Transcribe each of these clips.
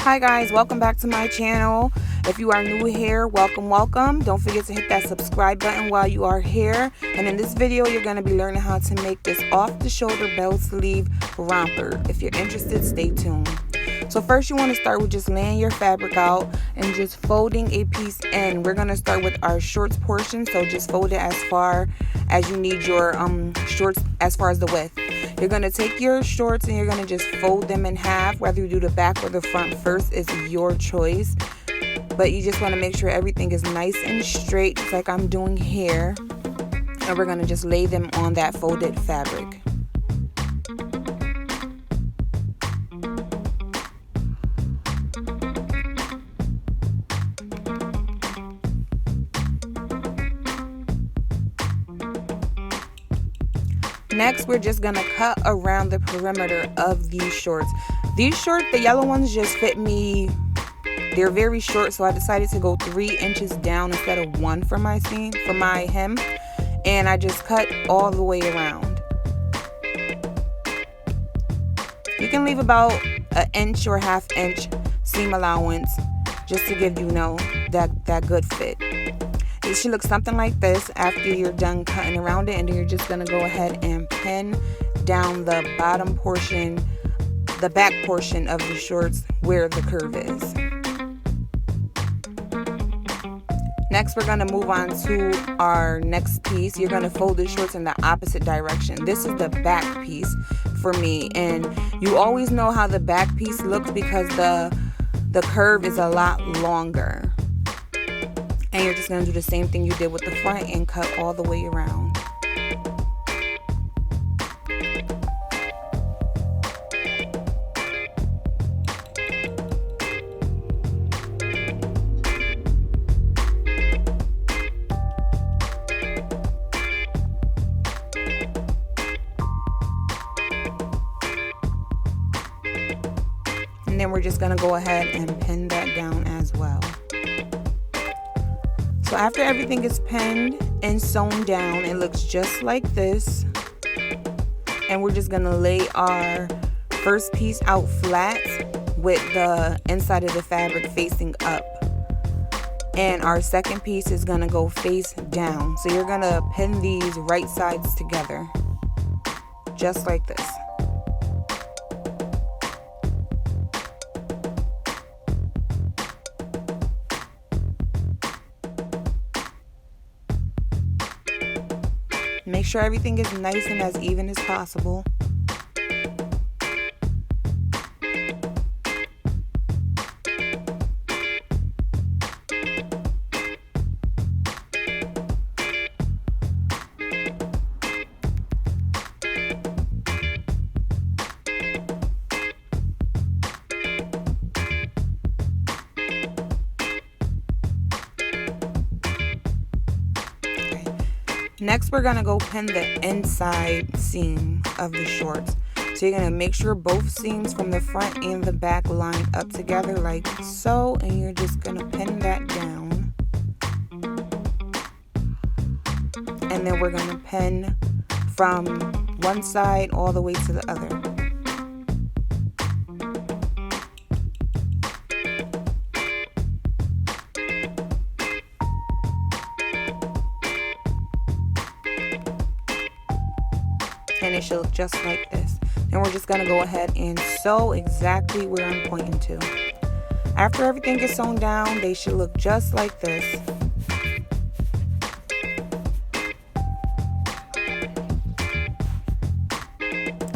Hi guys, welcome back to my channel. If you are new here, welcome. Don't forget to hit that subscribe button while you are here. And in this video, you're going to be learning how to make this off-the-shoulder bell sleeve romper. If you're interested, stay tuned. So first you want to start with just laying your fabric out and just folding a piece in. We're going to start with our shorts portion, so just fold it as far as you need your shorts as far as the width. You're going to take your shorts and you're going to just fold them in half. Whether you do the back or the front first is your choice. But you just want to make sure everything is nice and straight, just like I'm doing here. And we're going to just lay them on that folded fabric. Next, we're just going to cut around the perimeter of these shorts. These shorts, the yellow ones, just fit me. They're very short, so I decided to go 3 inches down instead of 1 for my seam, for my hem. And I just cut all the way around. You can leave about an inch or ½ inch seam allowance just to give you that good fit. It should look something like this after you're done cutting around it, and then you're just going to go ahead and pin down the bottom portion, the back portion of the shorts where the curve is. Next, we're going to move on to our next piece. You're going to fold the shorts in the opposite direction. This is the back piece for me, and you always know how the back piece looks because the curve is a lot longer. And you're just going to do the same thing you did with the front and cut all the way around. And then we're just going to go ahead and pin that down as well. So after everything is pinned and sewn down, it looks just like this. And we're just going to lay our first piece out flat with the inside of the fabric facing up. And our second piece is going to go face down. So you're going to pin these right sides together, just like this. Make sure everything is nice and as even as possible. Next, we're going to go pin the inside seam of the shorts. So you're going to make sure both seams from the front and the back line up together like so. And you're just going to pin that down. And then we're going to pin from one side all the way to the other. And it should look just like this. And we're just going to go ahead and sew exactly where I'm pointing to. After everything is sewn down, they should look just like this.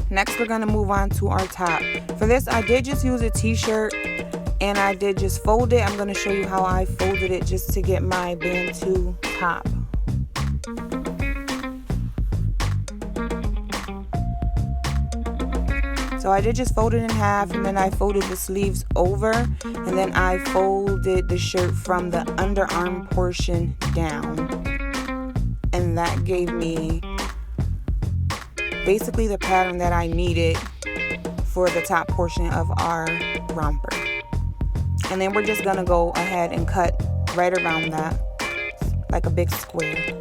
Next, we're going to move on to our top. For this, I did just use a t-shirt and I did just fold it. I'm going to show you how I folded it just to get my bantu top. So I did just fold it in half, and then I folded the sleeves over, and then I folded the shirt from the underarm portion down. And that gave me basically the pattern that I needed for the top portion of our romper. And then we're just gonna go ahead and cut right around that, like a big square.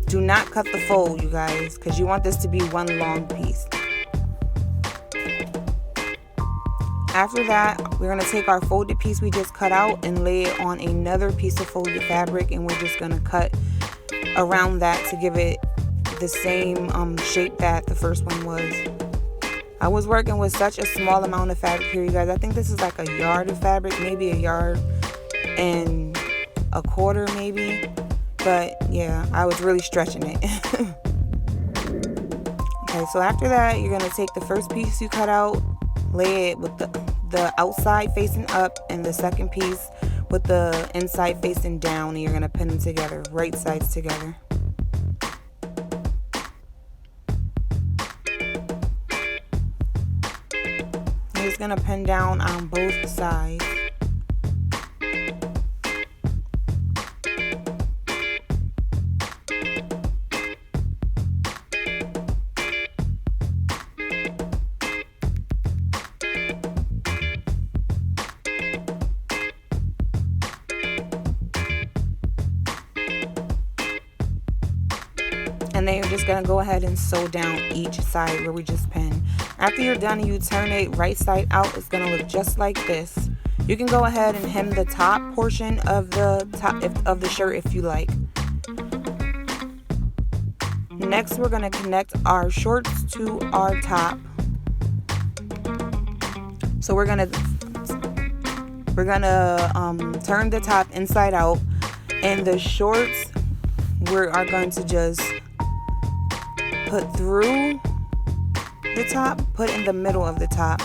Do not cut the fold, you guys, because you want this to be one long piece. After that, we're going to take our folded piece we just cut out and lay it on another piece of folded fabric, and we're just going to cut around that to give it the same shape that the first one was. I was working with such a small amount of fabric here, you guys. I think this is like a yard of fabric, maybe a yard and a quarter maybe, but yeah, I was really stretching it. Okay, so after that, you're going to take the first piece you cut out, lay it with the outside facing up, and the second piece with the inside facing down, and you're going to pin them together, right sides together. You're just going to pin down on both sides. And then you're just going to go ahead and sew down each side where we just pinned. After you're done and you turn it right side out, it's going to look just like this. You can go ahead and hem the top portion of the shirt if you like. Next, we're going to connect our shorts to our top. So we're going to turn the top inside out, and the shorts we are going to just put through the top, put in the middle of the top,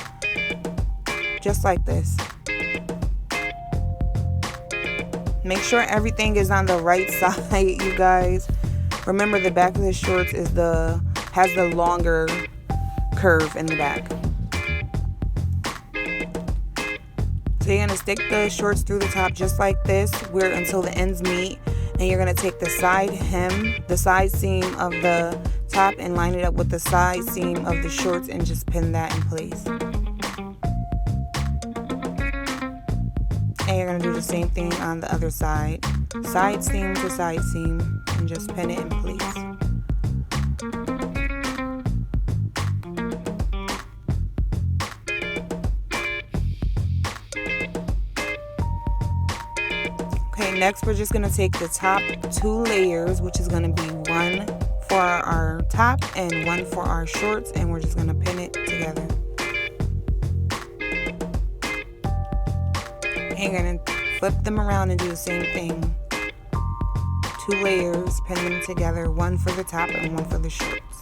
just like this. Make sure everything is on the right side, you guys. Remember, the back of the shorts has the longer curve in the back. So you're gonna stick the shorts through the top just like this, until the ends meet, and you're gonna take the side hem, the side seam of the top, and line it up with the side seam of the shorts and just pin that in place. And you're going to do the same thing on the other side. Side seam to side seam, and just pin it in place. Okay, next we're just going to take the top 2 layers, which is going to be one for our top and one for our shorts, and we're just going to pin it together. And you're going to flip them around and do the same thing. 2 layers, pin them together, one for the top and one for the shorts.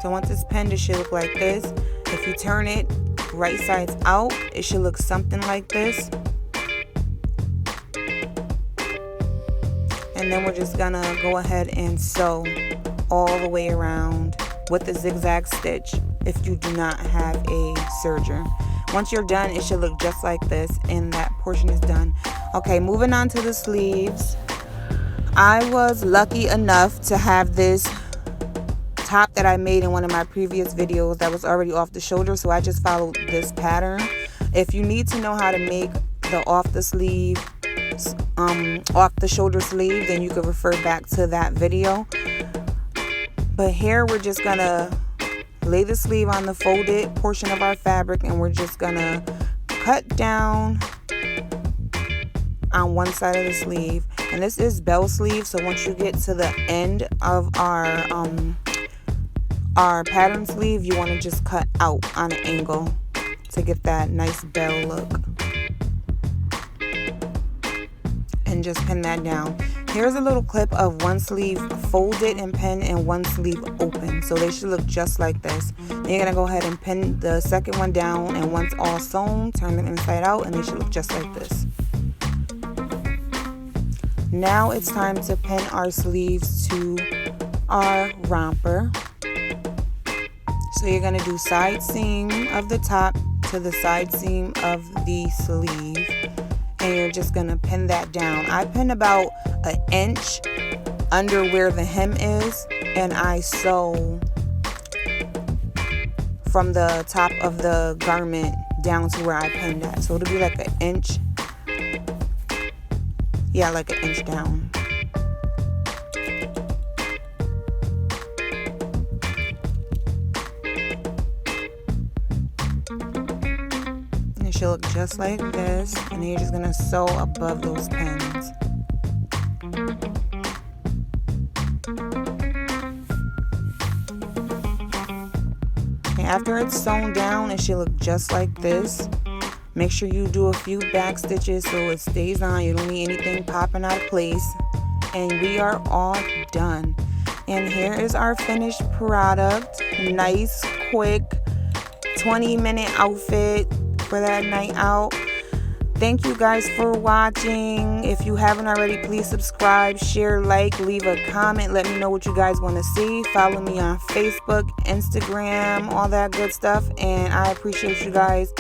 So once it's pinned, it should look like this. If you turn it right sides out, it should look something like this. And then we're just gonna go ahead and sew all the way around with a zigzag stitch if you do not have a serger. Once you're done, it should look just like this, and that portion is done. Okay, moving on to the sleeves. I was lucky enough to have this top that I made in one of my previous videos that was already off the shoulder, so I just followed this pattern. If you need to know how to make the off the shoulder sleeve, then you could refer back to that video. But here we're just gonna lay the sleeve on the folded portion of our fabric, and we're just gonna cut down on one side of the sleeve. And this is bell sleeve, so once you get to the end of our pattern sleeve, you want to just cut out on an angle to get that nice bell look. And just pin that down. Here's a little clip of one sleeve folded and pinned and one sleeve open, so they should look just like this. Then you're gonna go ahead and pin the second one down, and once all sewn, turn them inside out, and they should look just like this. Now it's time to pin our sleeves to our romper. So you're gonna do side seam of the top to the side seam of the sleeve, and you're just gonna pin that down. I pin about an inch under where the hem is, and I sew from the top of the garment down to where I pinned at. So it'll be like an inch, yeah, like an inch down. it should look just like this. And then you're just gonna sew above those pins. And after it's sewn down, it should look just like this. Make sure you do a few back stitches so it stays on. You don't need anything popping out of place. And we are all done. And here is our finished product. Nice, quick, 20-minute outfit for that night out. Thank you guys for watching. If you haven't already, please subscribe, share, like, leave a comment. Let me know what you guys want to see. Follow me on Facebook, Instagram, all that good stuff. And I appreciate you guys.